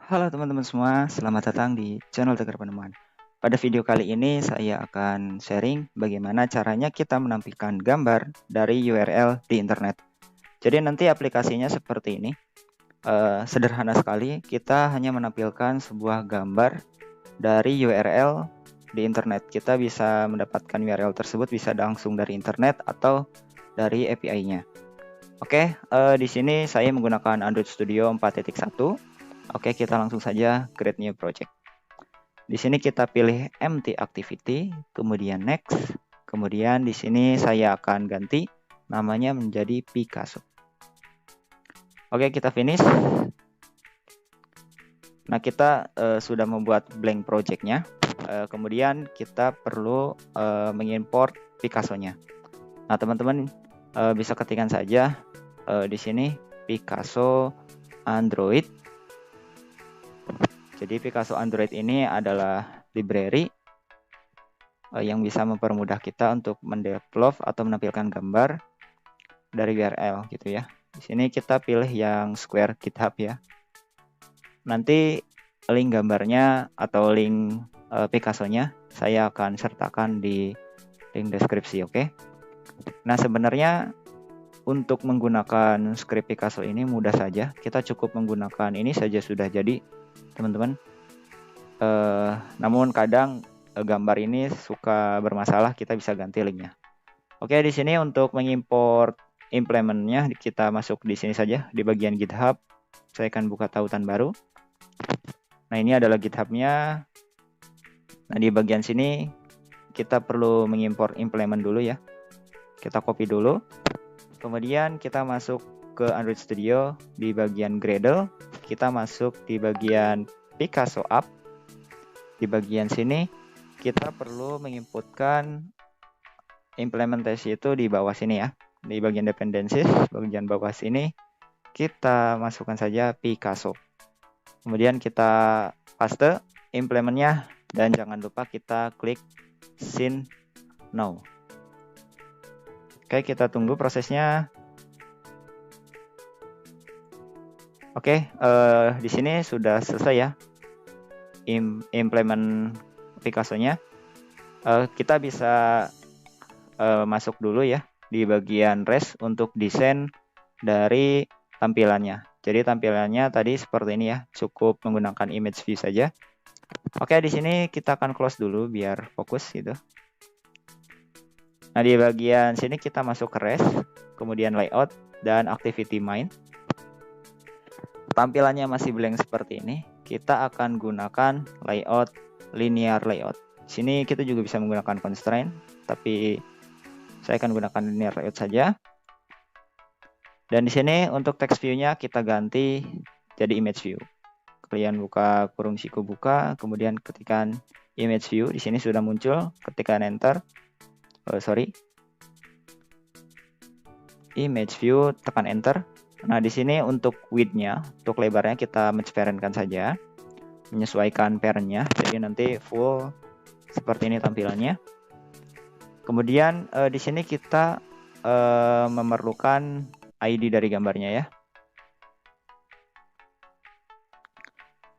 Halo teman-teman semua, selamat datang di channel Tegar Penemuan. Pada video kali ini saya akan sharing bagaimana caranya kita menampilkan gambar dari URL di internet. Jadi nanti aplikasinya seperti ini. Sederhana sekali, kita hanya menampilkan sebuah gambar dari URL di internet. Kita bisa mendapatkan URL tersebut bisa langsung dari internet atau dari API-nya. Oke, di sini saya menggunakan Android Studio 4.1. Oke, kita langsung saja create new project. Di sini kita pilih empty activity, kemudian next. Kemudian di sini saya akan ganti namanya menjadi Picasso. Oke, kita finish. Nah, kita sudah membuat blank projectnya. Kemudian kita perlu mengimport Picasso-nya. Nah, teman-teman bisa ketikkan saja di sini Picasso Android. Jadi Picasso Android ini adalah library yang bisa mempermudah kita untuk mendevelop atau menampilkan gambar dari URL gitu ya. Di sini kita pilih yang Square GitHub ya. Nanti link gambarnya atau link Picasso-nya saya akan sertakan di link deskripsi, oke? Nah, sebenarnya untuk menggunakan script Picasso ini mudah saja. Kita cukup menggunakan ini saja sudah jadi, teman-teman. Namun kadang gambar ini suka bermasalah, kita bisa ganti linknya. Oke, di sini untuk mengimport implementnya kita masuk di sini saja di bagian GitHub. Saya akan buka tautan baru. Nah, ini adalah GitHub-nya. Nah, di bagian sini kita perlu mengimport implement dulu ya. Kita copy dulu. Kemudian kita masuk ke Android Studio di bagian Gradle. Kita masuk di bagian Picasso App. Di bagian sini kita perlu menginputkan implementasi itu di bawah sini ya. Di bagian dependencies, bagian bawah sini kita masukkan saja Picasso. Kemudian kita paste implementnya dan jangan lupa kita klik Sync Now. Oke, kita tunggu prosesnya. Oke, di sini sudah selesai ya implement Picasso-nya. Kita bisa masuk dulu ya di bagian rest untuk desain dari tampilannya. Jadi tampilannya tadi seperti ini ya, cukup menggunakan image view saja. Oke, di sini kita akan close dulu biar fokus gitu. Nah, di bagian sini kita masuk ke rest, kemudian layout dan activity main. Tampilannya masih blank seperti ini. Kita akan gunakan layout linear layout. Di sini kita juga bisa menggunakan constraint, tapi saya akan gunakan linear layout saja. Dan di sini untuk text view-nya kita ganti jadi image view. Kalian buka kurung siku buka, kemudian ketikkan image view. Di sini sudah muncul, ketikkan enter. Image view, tekan enter. Nah, di sini untuk width-nya, untuk lebarnya kita match-parent-kan saja. Menyesuaikan parent-nya, jadi nanti full seperti ini tampilannya. Kemudian di sini kita memerlukan ID dari gambarnya ya.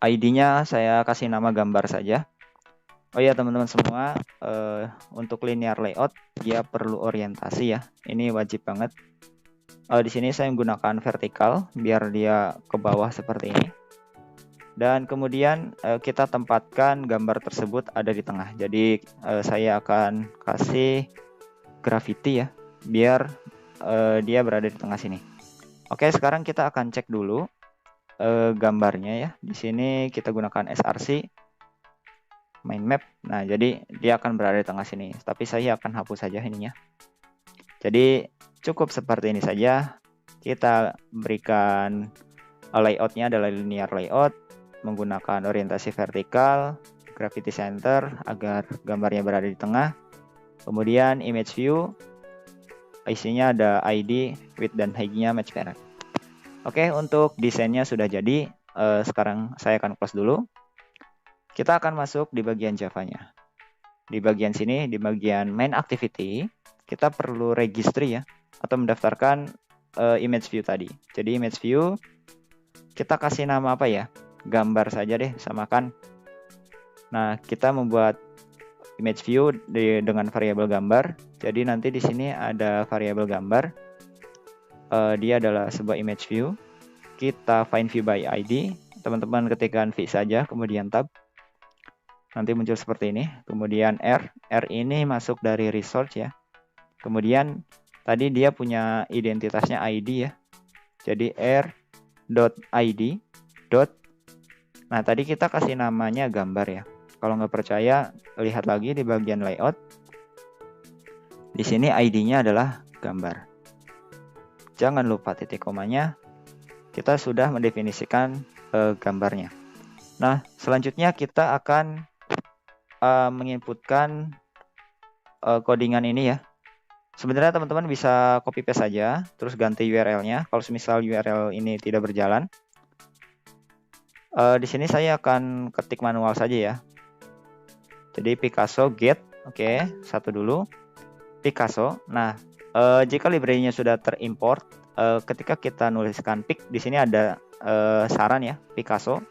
ID-nya saya kasih nama gambar saja. Oh ya teman-teman semua, untuk linear layout dia perlu orientasi ya. Ini wajib banget. Di sini saya menggunakan vertikal biar dia ke bawah seperti ini. Dan kemudian kita tempatkan gambar tersebut ada di tengah. Jadi saya akan kasih gravity ya, biar dia berada di tengah sini. Oke, sekarang kita akan cek dulu gambarnya ya. Di sini kita gunakan src mind map. Nah, jadi dia akan berada di tengah sini. Tapi saya akan hapus saja ininya. Jadi cukup seperti ini saja. Kita berikan layoutnya adalah linear layout menggunakan orientasi vertikal, gravity center agar gambarnya berada di tengah. Kemudian image view isinya ada ID, width dan height-nya match parent. Oke, untuk desainnya sudah jadi. Sekarang saya akan close dulu. Kita akan masuk di bagian Java-nya. Di bagian sini, di bagian main activity, kita perlu registry ya, atau mendaftarkan image view tadi. Jadi image view, kita kasih nama apa ya? gambar saja deh, samakan. Nah, kita membuat image view dengan variabel gambar. Jadi nanti di sini ada variabel gambar. Dia adalah sebuah image view. Kita find view by ID. Teman-teman ketikkan v saja, kemudian tab. Nanti muncul seperti ini. Kemudian R ini masuk dari resource ya. Kemudian tadi dia punya identitasnya ID ya. Jadi r.id. Nah, tadi kita kasih namanya gambar ya. Kalau nggak percaya, lihat lagi di bagian layout. Di sini ID-nya adalah gambar. Jangan lupa titik komanya. Kita sudah mendefinisikan gambarnya. Nah, selanjutnya kita akan menginputkan codingan ini ya. Sebenarnya teman-teman bisa copy paste saja, terus ganti URL-nya. Kalau misal URL ini tidak berjalan, di sini saya akan ketik manual saja ya. Jadi Picasso get, oke, satu dulu, Picasso. Nah, jika library-nya sudah terimport, ketika kita nuliskan pic, di sini ada saran ya, Picasso.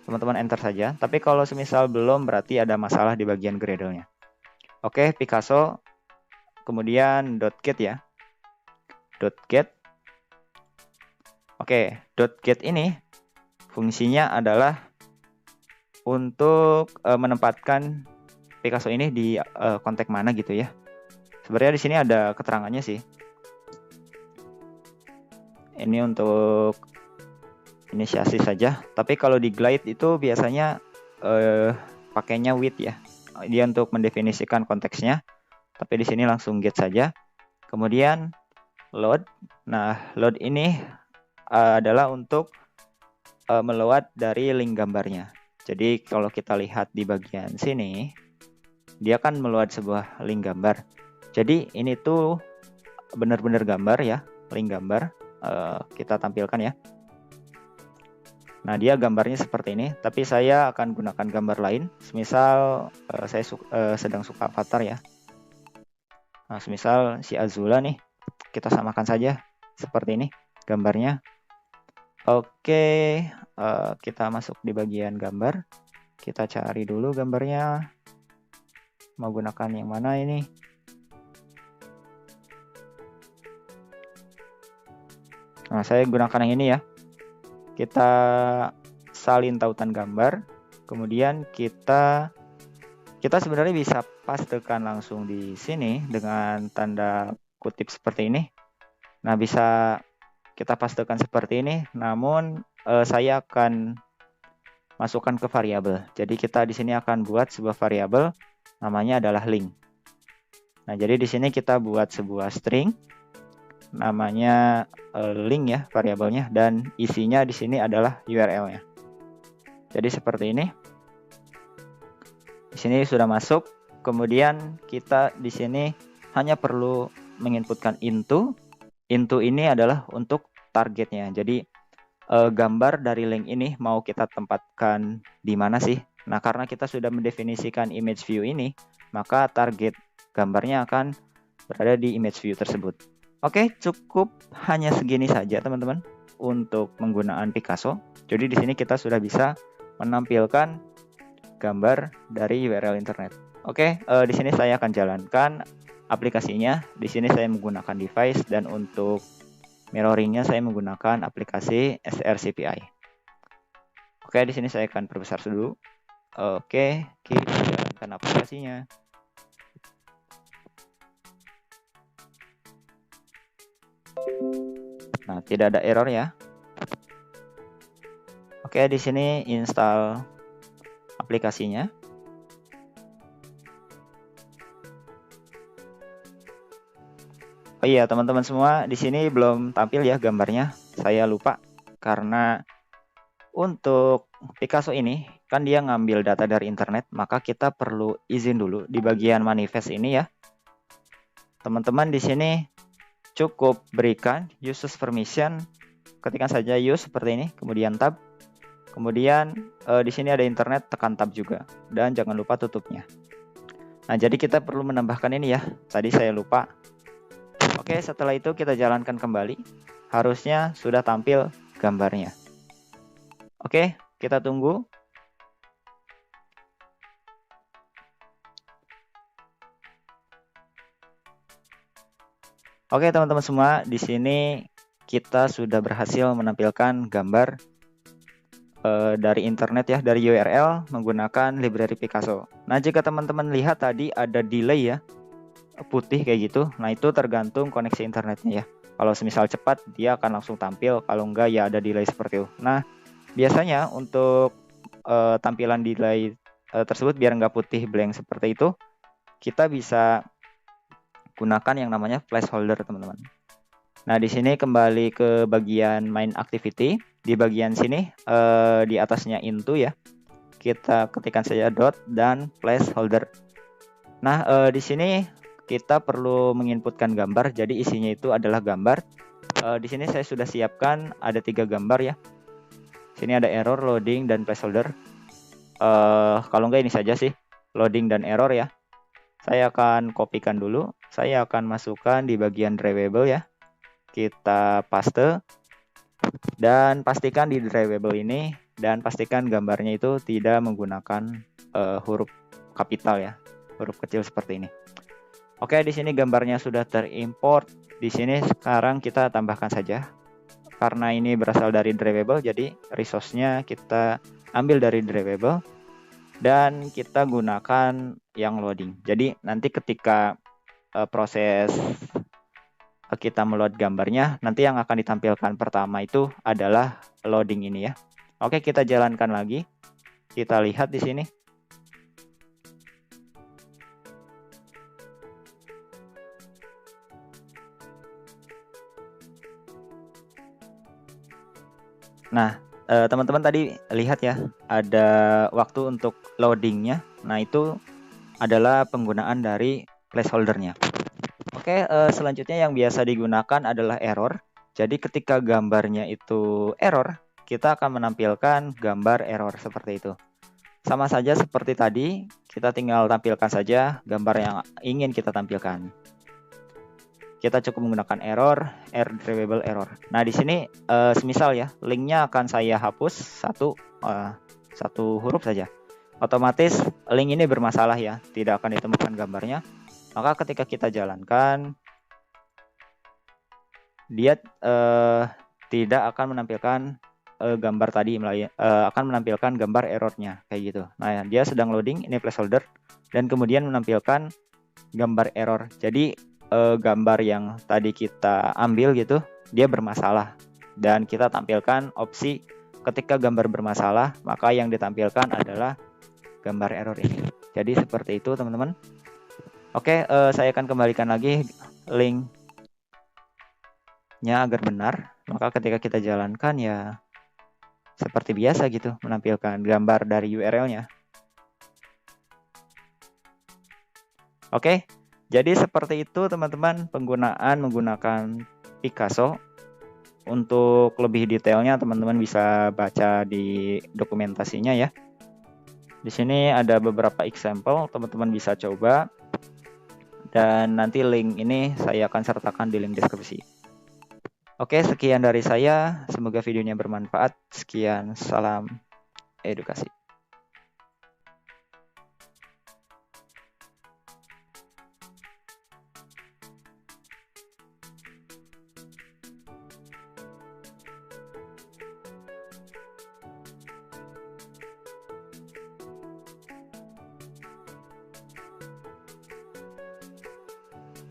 Teman-teman enter saja. Tapi kalau semisal belum, berarti ada masalah di bagian Gradle-nya. Oke, Picasso, kemudian .get ya, .get. Oke, .get ini fungsinya adalah untuk menempatkan Picasso ini di konteks mana gitu ya. Sebenarnya di sini ada keterangannya sih. Ini untuk inisiasi saja. Tapi kalau di Glide itu biasanya pakainya with ya. Dia untuk mendefinisikan konteksnya. Tapi di sini langsung get saja. Kemudian load. Nah, load ini adalah untuk meload dari link gambarnya. Jadi kalau kita lihat di bagian sini, dia kan meload sebuah link gambar. Jadi ini tuh benar-benar gambar ya, link gambar. Kita tampilkan ya. Nah, dia gambarnya seperti ini, tapi saya akan gunakan gambar lain. Semisal saya sedang suka avatar ya. Nah, semisal si Azula nih, kita samakan saja seperti ini gambarnya. Oke, kita masuk di bagian gambar. Kita cari dulu gambarnya. Mau gunakan yang mana ini? Nah, saya gunakan yang ini ya. Kita salin tautan gambar. Kemudian kita sebenarnya bisa pastekan langsung di sini dengan tanda kutip seperti ini. Nah, bisa kita pastekan seperti ini, namun saya akan masukkan ke variabel. Jadi kita di sini akan buat sebuah variabel, namanya adalah link. Nah, jadi di sini kita buat sebuah string, namanya link ya variabelnya, dan isinya di sini adalah URL-nya. Jadi seperti ini. Di sini sudah masuk. Kemudian kita di sini hanya perlu menginputkan into. Into ini adalah untuk targetnya. Jadi gambar dari link ini mau kita tempatkan di mana sih? Nah, karena kita sudah mendefinisikan image view ini, maka target gambarnya akan berada di image view tersebut. Oke, cukup hanya segini saja teman-teman untuk penggunaan Picasso. Jadi di sini kita sudah bisa menampilkan gambar dari URL internet. Oke, di sini saya akan jalankan aplikasinya. Di sini saya menggunakan device, dan untuk mirroringnya saya menggunakan aplikasi SRCPI. Oke, di sini saya akan perbesar dulu. Oke, kita jalankan aplikasinya. Nah, tidak ada error ya. Oke, di sini install aplikasinya. Oh iya, teman-teman semua, di sini belum tampil ya gambarnya. Saya lupa karena untuk Picasso ini kan dia ngambil data dari internet, maka kita perlu izin dulu di bagian manifest ini ya. Teman-teman di sini cukup berikan users permission, ketikkan saja use seperti ini, kemudian tab. Kemudian di sini ada internet, tekan tab juga, dan jangan lupa tutupnya. Nah, jadi kita perlu menambahkan ini ya. Tadi saya lupa. Oke, setelah itu kita jalankan kembali. Harusnya sudah tampil gambarnya. Oke, Kita tunggu. Oke teman-teman semua, di sini kita sudah berhasil menampilkan gambar dari internet ya, dari URL menggunakan library Picasso. Nah, jika teman-teman lihat tadi ada delay ya, putih kayak gitu. Nah, itu tergantung koneksi internetnya ya. Kalau semisal cepat, dia akan langsung tampil. Kalau enggak, ya ada delay seperti itu. Nah, biasanya untuk tampilan delay tersebut biar nggak putih blank seperti itu, kita bisa gunakan yang namanya placeholder, teman-teman. Nah, di sini kembali ke bagian main activity. Di bagian sini di atasnya into ya. Kita ketikkan saja dot dan placeholder. Nah, di sini kita perlu menginputkan gambar. Jadi isinya itu adalah gambar. Di sini saya sudah siapkan ada 3 gambar ya. Sini ada error, loading, dan placeholder. Kalau enggak ini saja sih, loading dan error ya. Saya akan kopikan dulu. Saya akan masukkan di bagian drivable ya. Kita paste dan pastikan di drivable ini, dan pastikan gambarnya itu tidak menggunakan huruf kapital ya, huruf kecil seperti ini. Oke, di sini gambarnya sudah terimport. Di sini sekarang kita tambahkan saja. Karena ini berasal dari drivable, jadi resource-nya kita ambil dari drivable dan kita gunakan yang loading. Jadi nanti ketika proses kita meload gambarnya, nanti yang akan ditampilkan pertama itu adalah loading ini ya. Oke, kita jalankan lagi. Kita lihat di sini. Nah, teman-teman tadi lihat ya, ada waktu untuk loadingnya. Nah, itu adalah penggunaan dari placeholdernya. Oke, selanjutnya yang biasa digunakan adalah error. Jadi ketika gambarnya itu error, kita akan menampilkan gambar error seperti itu. Sama saja seperti tadi, kita tinggal tampilkan saja gambar yang ingin kita tampilkan. Kita cukup menggunakan error, drivable error. Nah, di sini semisal ya, linknya akan saya hapus satu huruf saja. Otomatis link ini bermasalah ya, tidak akan ditemukan gambarnya. Maka ketika kita jalankan, dia tidak akan menampilkan gambar tadi, akan menampilkan gambar errornya kayak gitu. Nah, dia sedang loading, ini placeholder, dan kemudian menampilkan gambar error. Jadi gambar yang tadi kita ambil gitu, dia bermasalah, dan kita tampilkan opsi ketika gambar bermasalah, maka yang ditampilkan adalah gambar error ini. Jadi seperti itu teman-teman. Oke, saya akan kembalikan lagi linknya agar benar. Maka ketika kita jalankan ya seperti biasa gitu, menampilkan gambar dari URL-nya. Oke, jadi seperti itu teman-teman penggunaan menggunakan Picasso. Untuk lebih detailnya teman-teman bisa baca di dokumentasinya ya. Di sini ada beberapa example, teman-teman bisa coba. Dan nanti link ini saya akan sertakan di link deskripsi. Oke, sekian dari saya. Semoga videonya bermanfaat. Sekian, salam edukasi.